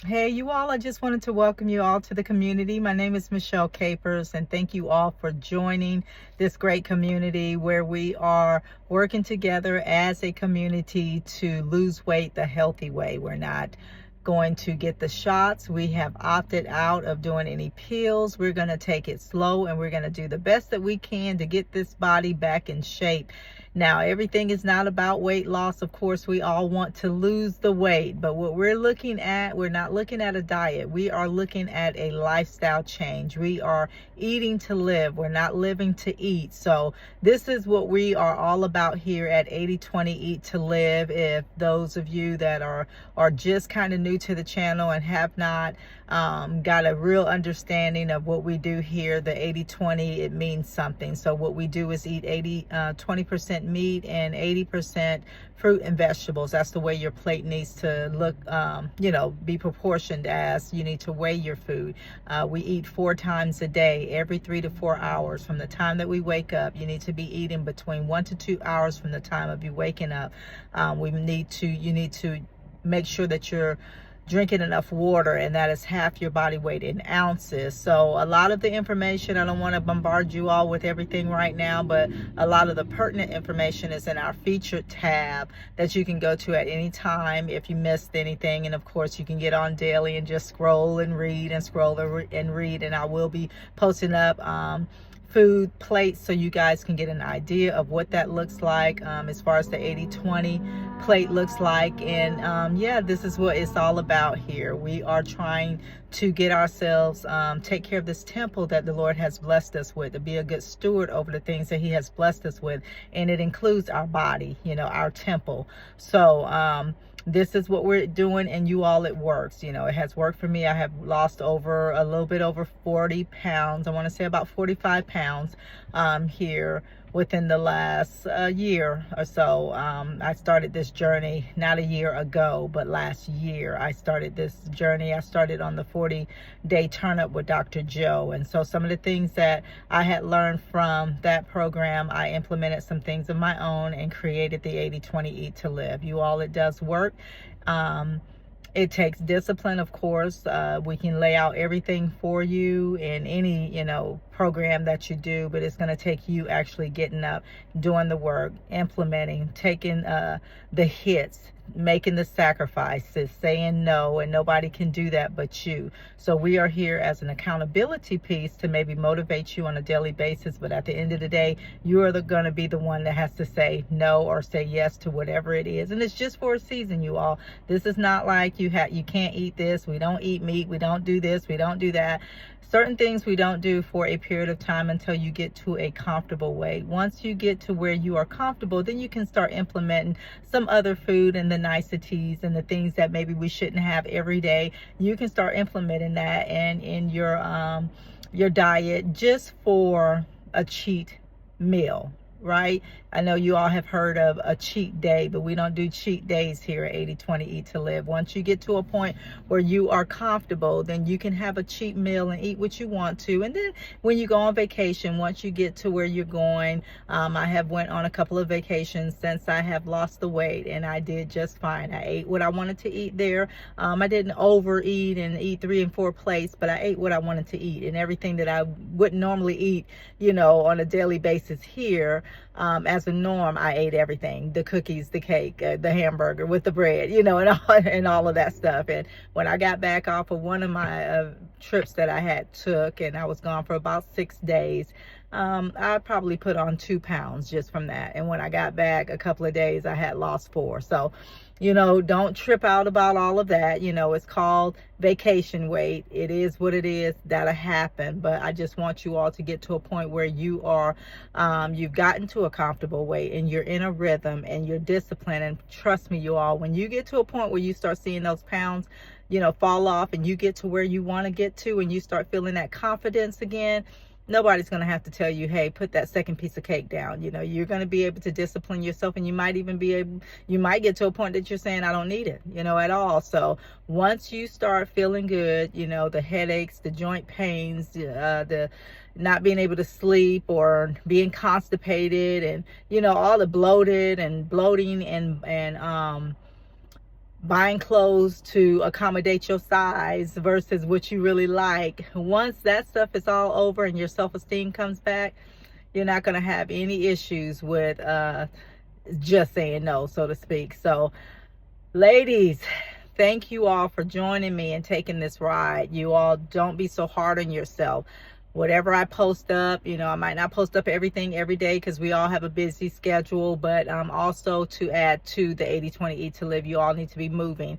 Hey, you all, I just wanted to welcome you all to the community. My name is Michelle Capers, and thank you all for joining this great community where we are working together as a community to lose weight the healthy way. We're not going to get the shots. We have opted out of doing any pills. We're going to take it slow and we're going to do the best that we can to get this body back in shape. Now, everything is not about weight loss. Of course, we all want to lose the weight, but what we're looking at, we're not looking at a diet. We are looking at a lifestyle change. We are eating to live. We're not living to eat. So this is what we are all about here at 80/20 Eat to Live. If those of you that are just kind of new to the channel and have not got a real understanding of what we do here, the 80/20, it means something. So what we do is eat 20% meat and 80% fruit and vegetables. That's the way your plate needs to look, be proportioned as you need to weigh your food. We eat 4 times a day, every 3 to 4 hours. From the time that we wake up, you need to be eating between 1 to 2 hours from the time of you waking up. You need to make sure that you're drinking enough water, and that is half your body weight in ounces. So a lot of the information, I don't want to bombard you all with everything right now, but a lot of the pertinent information is in our featured tab that you can go to at any time if you missed anything. And of course, you can get on daily and just scroll and read and scroll and read, and I will be posting up food plates so you guys can get an idea of what that looks like, as far as the 80/20 plate looks like. And yeah, this is what it's all about here. We are trying to get ourselves, take care of this temple that the Lord has blessed us with, to be a good steward over the things that he has blessed us with, and it includes our body, our temple. So this is what we're doing, and you all, it works. It has worked for me. I have lost a little bit over 40 pounds. I want to say about 45 pounds here within the last year or so. I started this journey not a year ago, but last year I started this journey. I started on the 40-day turn up with Dr. Joe. And so some of the things that I had learned from that program, I implemented some things of my own and created the 80/20 Eat to Live. You all, it does work. It takes discipline, of course. We can lay out everything for you in any, program that you do, but it's going to take you actually getting up, doing the work, implementing, taking the hits, making the sacrifices, saying no, and nobody can do that but you. So we are here as an accountability piece to maybe motivate you on a daily basis, but at the end of the day, you are going to be the one that has to say no or say yes to whatever it is. And it's just for a season, you all. This is not like you can't eat this, we don't eat meat, we don't do this, we don't do that. Certain things we don't do for a period of time until you get to a comfortable weight. Once you get to where you are comfortable, then you can start implementing some other food and the niceties and the things that maybe we shouldn't have every day. You can start implementing that and in your diet just for a cheat meal, right? I know you all have heard of a cheat day, but we don't do cheat days here at 80/20 Eat to Live. Once you get to a point where you are comfortable, then you can have a cheat meal and eat what you want to. And then when you go on vacation, once you get to where you're going, I have went on a couple of vacations since I have lost the weight, and I did just fine. I ate what I wanted to eat there. I didn't overeat and eat 3 and 4 plates, but I ate what I wanted to eat, and everything that I wouldn't normally eat, on a daily basis here. As a norm, I ate everything: the cookies, the cake, the hamburger with the bread, and all of that stuff. And when I got back off of one of my trips that I had took, and I was gone for about 6 days, I probably put on 2 pounds just from that. And when I got back a couple of days, I had lost 4. So, don't trip out about all of that. It's called vacation weight. It is what it is. That'll happen. But I just want you all to get to a point where you are, you've gotten to a comfortable weight and you're in a rhythm and you're disciplined. And trust me, you all, when you get to a point where you start seeing those pounds, fall off, and you get to where you want to get to, and you start feeling that confidence again, nobody's going to have to tell you, hey, put that second piece of cake down. You're going to be able to discipline yourself, and you might get to a point that you're saying, I don't need it, at all. So once you start feeling good, the headaches, the joint pains, the not being able to sleep or being constipated, and, all the bloated and bloating and buying clothes to accommodate your size versus what you really like. Once that stuff is all over and your self-esteem comes back, you're not going to have any issues with just saying no, so to speak. So ladies, thank you all for joining me and taking this ride. You all don't be so hard on yourself. Whatever I post up, I might not post up everything every day because we all have a busy schedule, but also to add to the 80-20 Eat to Live, you all need to be moving.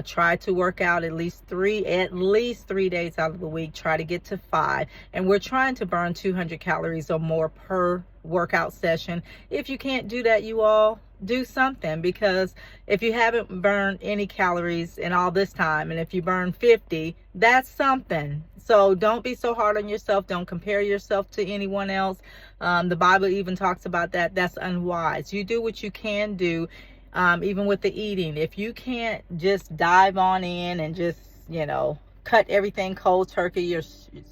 Try to work out at least three days out of the week. Try to get to 5. And we're trying to burn 200 calories or more per workout session. If you can't do that, you all do something, because if you haven't burned any calories in all this time, and if you burn 50, that's something. So don't be so hard on yourself. Don't compare yourself to anyone else. The Bible even talks about that. That's unwise. You do what you can do, even with the eating. If you can't just dive on in and just cut everything cold turkey, your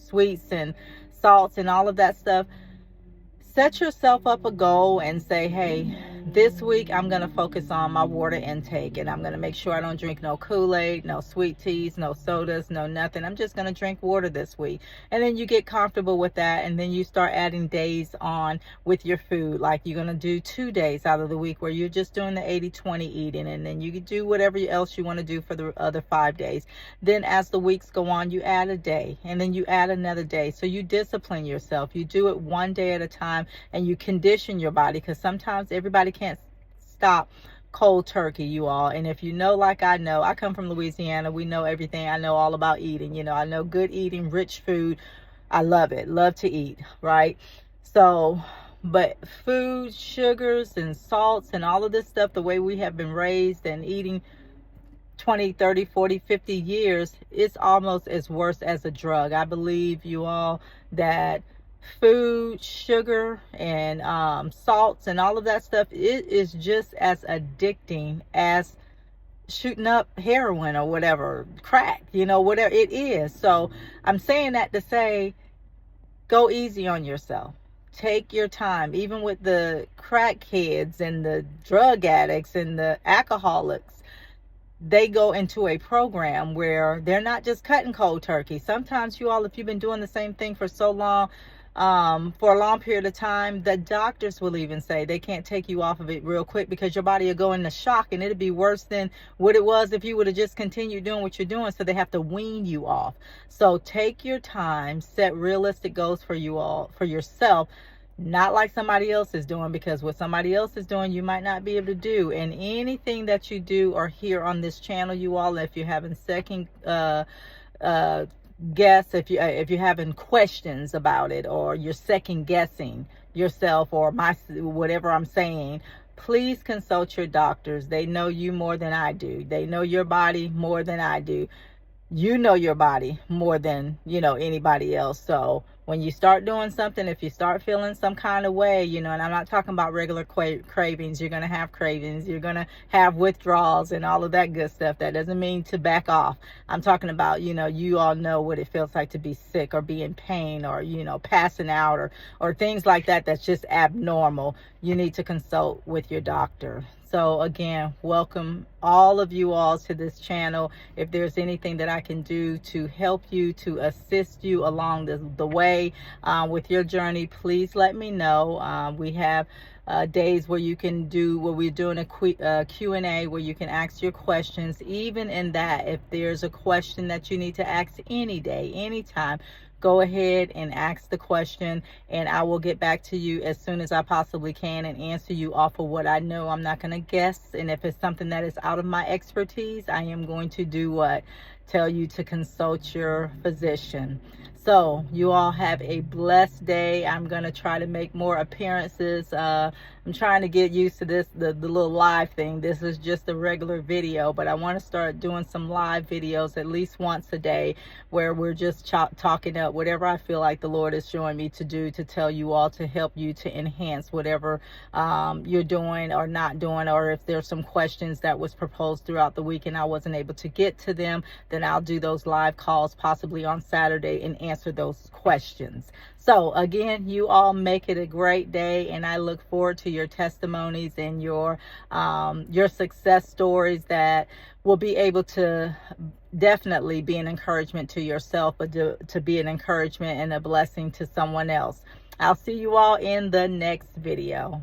sweets and salts and all of that stuff, set yourself up a goal and say, hey, this week I'm going to focus on my water intake, and I'm going to make sure I don't drink no Kool-Aid, no sweet teas, no sodas, no nothing. I'm just going to drink water this week. And then you get comfortable with that, and then you start adding days on with your food. Like you're going to do 2 days out of the week where you're just doing the 80-20 eating, and then you can do whatever else you want to do for the other 5 days. Then as the weeks go on, you add a day, and then you add another day. So you discipline yourself. You do it one day at a time, and you condition your body, because sometimes everybody can't stop cold turkey, you all. And if you know, like I know, I come from Louisiana. We know everything. I know all about eating. I know good eating, rich food. I love it. Love to eat, right? So, but food, sugars and salts and all of this stuff, the way we have been raised and eating 20, 30, 40, 50 years, it's almost as worse as a drug. I believe, you all, that food, sugar, and salts and all of that stuff, it is just as addicting as shooting up heroin or whatever, crack, whatever it is. So I'm saying that to say, go easy on yourself. Take your time. Even with the crackheads and the drug addicts and the alcoholics, they go into a program where they're not just cutting cold turkey. Sometimes, you all, if you've been doing the same thing for so long, for a long period of time, the doctors will even say they can't take you off of it real quick, because your body will go into shock, and it'll be worse than what it was if you would have just continued doing what you're doing. So they have to wean you off. So take your time, set realistic goals for you all, for yourself, not like somebody else is doing, because what somebody else is doing, you might not be able to do. And anything that you do or hear on this channel, you all, if you're having second guess, if you're having questions about it, or you're second guessing yourself or whatever I'm saying, please consult your doctors. They know you more than I do. They know your body more than I do. You know your body more than anybody else. So when you start doing something, if you start feeling some kind of way, and I'm not talking about regular cravings. You're going to have cravings. You're going to have withdrawals and all of that good stuff. That doesn't mean to back off. I'm talking about, you all know what it feels like to be sick or be in pain, or, passing out, or things like that. That's just abnormal. You need to consult with your doctor. So again, welcome all of you all to this channel. If there's anything that I can do to help you, to assist you along the way with your journey, please let me know. We have days where you can do, where we're doing a Q&A, where you can ask your questions. Even in that, if there's a question that you need to ask any day, anytime, go ahead and ask the question, and I will get back to you as soon as I possibly can and answer you off of what I know. I'm not going to guess. And if it's something that is out of my expertise, I am going to do what? Tell you to consult your physician. So you all have a blessed day. I'm going to try to make more appearances. I'm trying to get used to this, the little live thing. This is just a regular video, but I want to start doing some live videos at least once a day, where we're just talking up whatever I feel like the Lord is showing me to do, to tell you all, to help you to enhance whatever you're doing or not doing. Or if there's some questions that was proposed throughout the week and I wasn't able to get to them, then I'll do those live calls possibly on Saturday and answer those questions. So again, you all make it a great day, and I look forward to your testimonies and your success stories that will be able to definitely be an encouragement to yourself, but to be an encouragement and a blessing to someone else. I'll see you all in the next video.